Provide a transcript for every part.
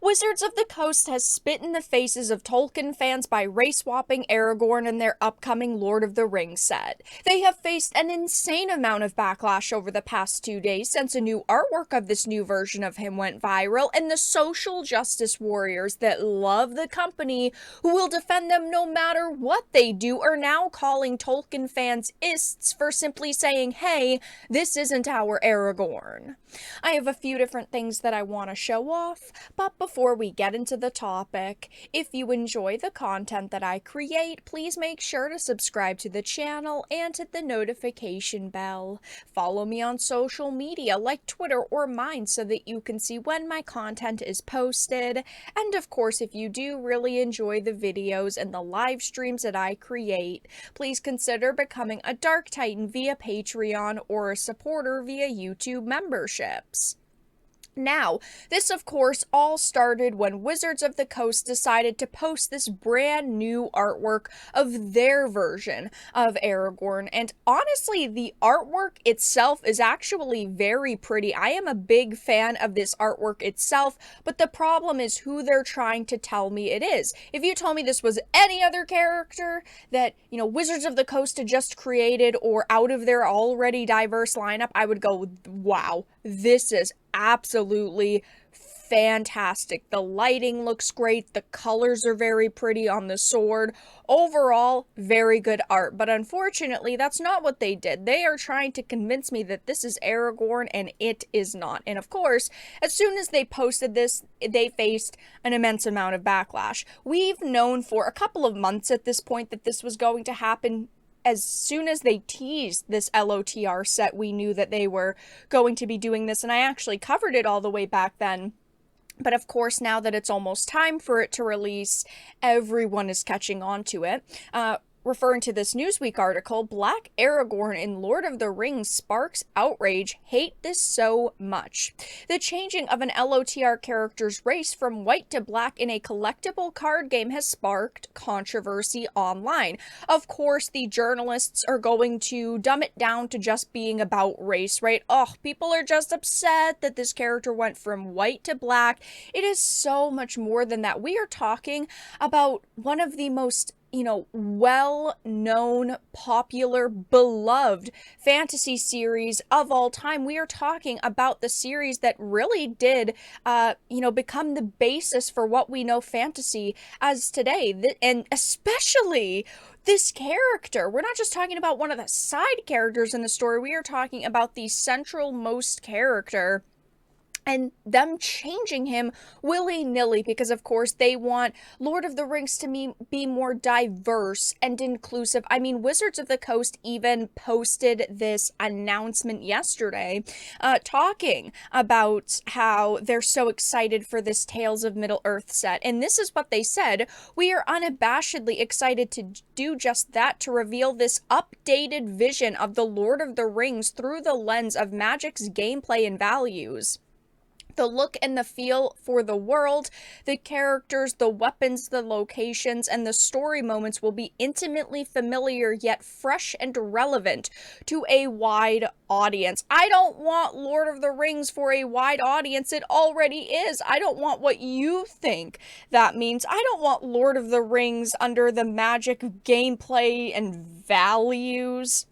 Wizards of the Coast has spit in the faces of Tolkien fans by race-swapping Aragorn in their upcoming Lord of the Rings set. They have faced an insane amount of backlash over the past 2 days since a new artwork of this new version of him went viral, and the social justice warriors that love the company, who will defend them no matter what they do, are now calling Tolkien fans ists for simply saying, hey, this isn't our Aragorn. I have a few different things that I want to show off, but before we get into the topic, if you enjoy the content that I create, please make sure to subscribe to the channel and hit the notification bell. Follow me on social media like Twitter or mine so that you can see when my content is posted. And of course, if you do really enjoy the videos and the live streams that I create, please consider becoming a Dark Titan via Patreon or a supporter via YouTube memberships. Now, this of course all started when Wizards of the Coast decided to post this brand new artwork of their version of Aragorn, and honestly, the artwork itself is actually very pretty. I am a big fan of this artwork itself, but the problem is who they're trying to tell me it is. If you told me this was any other character that, Wizards of the Coast had just created or out of their already diverse lineup, I would go, wow, this is absolutely fantastic. The lighting looks great. The colors are very pretty on the sword. Overall, very good art. But unfortunately, that's not what they did. They are trying to convince me that this is Aragorn, and it is not. And of course, as soon as they posted this, they faced an immense amount of backlash. We've known for a couple of months at this point that this was going to happen. As soon as they teased this LOTR set, we knew that they were going to be doing this, and I actually covered it all the way back then. But of course, now that it's almost time for it to release, everyone is catching on to it. Referring to this Newsweek article, Black Aragorn in Lord of the Rings sparks outrage. Hate this so much. The changing of an LOTR character's race from white to black in a collectible card game has sparked controversy online. Of course, the journalists are going to dumb it down to just being about race, right? Oh, people are just upset that this character went from white to black. It is so much more than that. We are talking about one of the most well-known, popular, beloved fantasy series of all time. We are talking about the series that really did, become the basis for what we know fantasy as today. And especially this character. We're not just talking about one of the side characters in the story. We are talking about the central most character, and them changing him willy-nilly because, of course, they want Lord of the Rings to be more diverse and inclusive. I mean, Wizards of the Coast even posted this announcement yesterday, talking about how they're so excited for this Tales of Middle-earth set. And this is what they said: "We are unabashedly excited to do just that, to reveal this updated vision of the Lord of the Rings through the lens of Magic's gameplay and values. The look and the feel for the world, the characters, the weapons, the locations, and the story moments will be intimately familiar yet fresh and relevant to a wide audience." I don't want Lord of the Rings for a wide audience. It already is. I don't want what you think that means. I don't want Lord of the Rings under the Magic gameplay and values,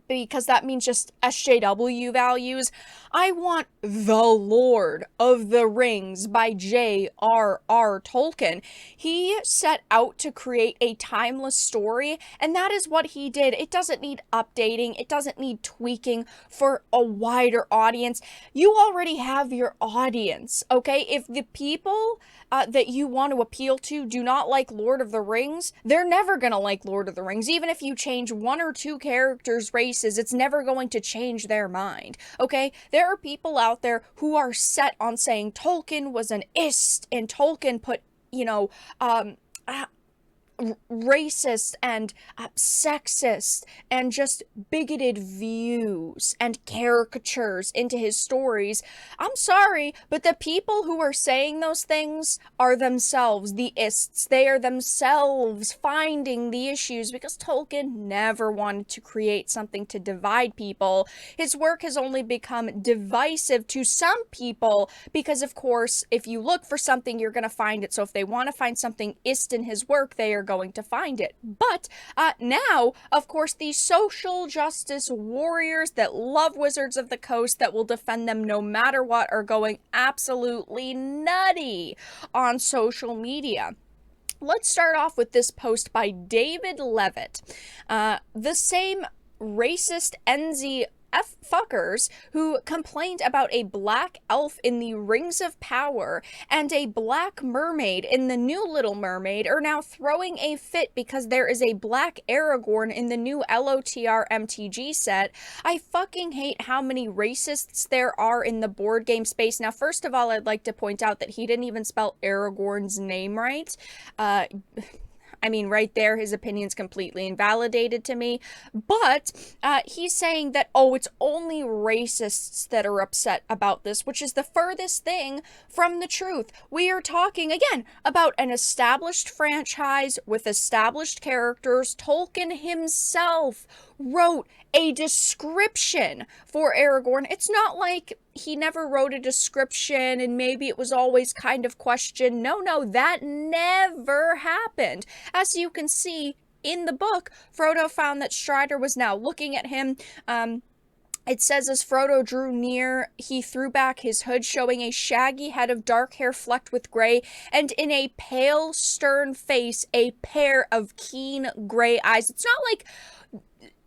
because that means just SJW values. I want The Lord of the Rings by J.R.R. Tolkien. He set out to create a timeless story, and that is what he did. It doesn't need updating. It doesn't need tweaking for a wider audience. You already have your audience, okay? If the people that you want to appeal to do not like Lord of the Rings, they're never gonna like Lord of the Rings. Even if you change one or two characters' races, it's never going to change their mind, okay? There are people out there who are set on saying Tolkien was an ist, and Tolkien put, racist and sexist and just bigoted views and caricatures into his stories. I'm sorry, but the people who are saying those things are themselves the ists. They are themselves finding the issues, because Tolkien never wanted to create something to divide people. His work has only become divisive to some people because, of course, if you look for something, you're going to find it. So if they want to find something ist in his work, they are going to find it. But now, of course, these social justice warriors that love Wizards of the Coast, that will defend them no matter what, are going absolutely nutty on social media. Let's start off with this post by David Levitt. The same racist NZ fuckers who complained about a black elf in the Rings of Power and a black mermaid in the new Little Mermaid are now throwing a fit because there is a black Aragorn in the new LOTR MTG set. I fucking hate how many racists there are in the board game space. Now, first of all, I'd like to point out that he didn't even spell Aragorn's name right. I mean, right there, his opinion's completely invalidated to me. But he's saying that, oh, it's only racists that are upset about this, which is the furthest thing from the truth. We are talking, again, about an established franchise with established characters. Tolkien himself wrote a description for Aragorn. It's not like he never wrote a description and maybe it was always kind of questioned. No, that never happened. As you can see in the book, Frodo found that Strider was now looking at him. It says, as Frodo drew near, he threw back his hood, showing a shaggy head of dark hair flecked with gray, and in a pale, stern face, a pair of keen gray eyes. It's not like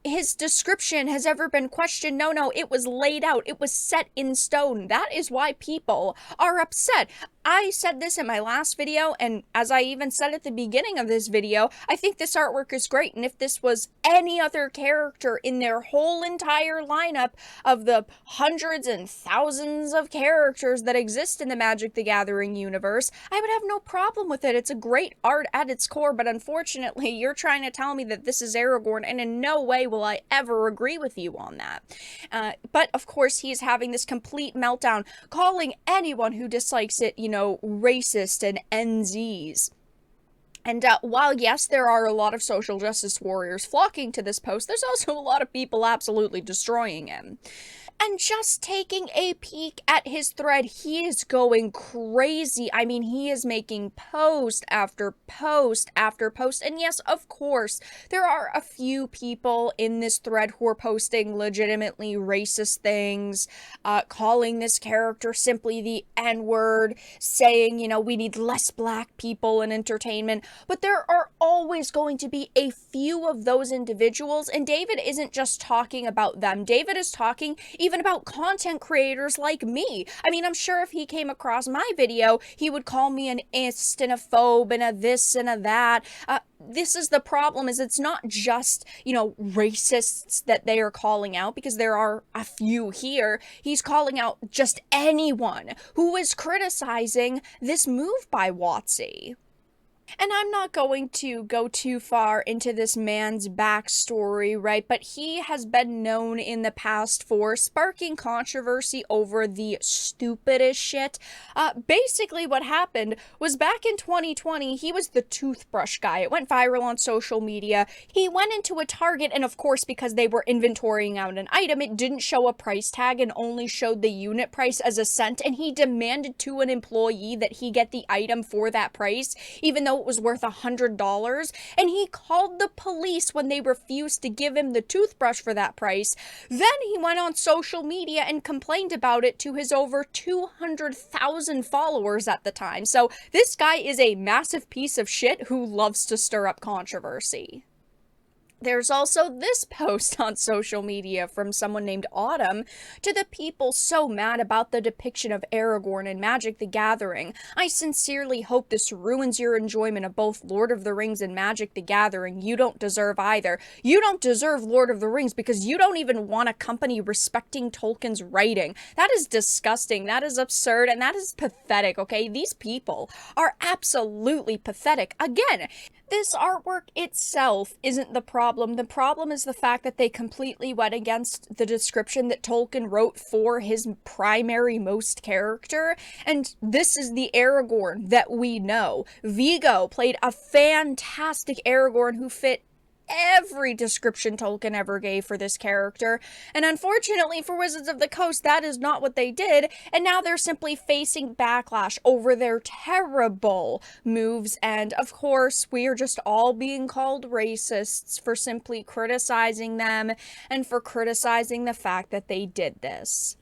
his description has ever been questioned. No, it was laid out. It was set in stone. That is why people are upset. I said this in my last video, and as I even said at the beginning of this video, I think this artwork is great, and if this was any other character in their whole entire lineup of the hundreds and thousands of characters that exist in the Magic the Gathering universe, I would have no problem with it. It's a great art at its core, but unfortunately, you're trying to tell me that this is Aragorn, and in no way will I ever agree with you on that. But, of course, he's having this complete meltdown, calling anyone who dislikes it, racist and NZs. And while, yes, there are a lot of social justice warriors flocking to this post, there's also a lot of people absolutely destroying him. And just taking a peek at his thread, he is going crazy. I mean, he is making post after post after post. And yes, of course, there are a few people in this thread who are posting legitimately racist things, calling this character simply the N-word, saying, we need less black people in entertainment. But there are always going to be a few of those individuals. And David isn't just talking about them. David is talking even about content creators like me. I mean, I'm sure if he came across my video, he would call me an ist and a phobe and a this and a that. This is the problem, is it's not just, racists that they are calling out, because there are a few here. He's calling out just anyone who is criticizing this move by WotC. And I'm not going to go too far into this man's backstory, right? But he has been known in the past for sparking controversy over the stupidest shit. Basically what happened was back in 2020, he was the toothbrush guy. It went viral on social media. He went into a Target, and of course, because they were inventorying out an item, it didn't show a price tag and only showed the unit price as a cent. And he demanded to an employee that he get the item for that price, even though it was worth $100, and he called the police when they refused to give him the toothbrush for that price. Then he went on social media and complained about it to his over 200,000 followers at the time. So this guy is a massive piece of shit who loves to stir up controversy. There's also this post on social media from someone named Autumn. To the people so mad about the depiction of Aragorn in Magic the Gathering, I sincerely hope this ruins your enjoyment of both Lord of the Rings and Magic the Gathering. You don't deserve either. You don't deserve Lord of the Rings because you don't even want a company respecting Tolkien's writing. That is disgusting, that is absurd, and that is pathetic, okay? These people are absolutely pathetic. Again, this artwork itself isn't the problem. The problem is the fact that they completely went against the description that Tolkien wrote for his primary most character, and this is the Aragorn that we know. Viggo played a fantastic Aragorn who fit every description Tolkien ever gave for this character, and unfortunately for Wizards of the Coast, that is not what they did, and now they're simply facing backlash over their terrible moves, and of course, we are just all being called racists for simply criticizing them, and for criticizing the fact that they did this.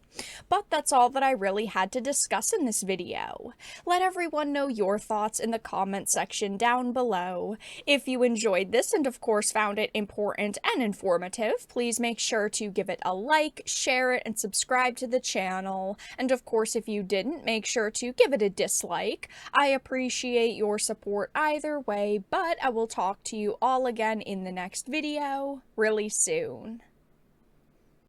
But that's all that I really had to discuss in this video. Let everyone know your thoughts in the comment section down below. If you enjoyed this and of course found it important and informative, please make sure to give it a like, share it, and subscribe to the channel. And of course, if you didn't, make sure to give it a dislike. I appreciate your support either way, but I will talk to you all again in the next video really soon.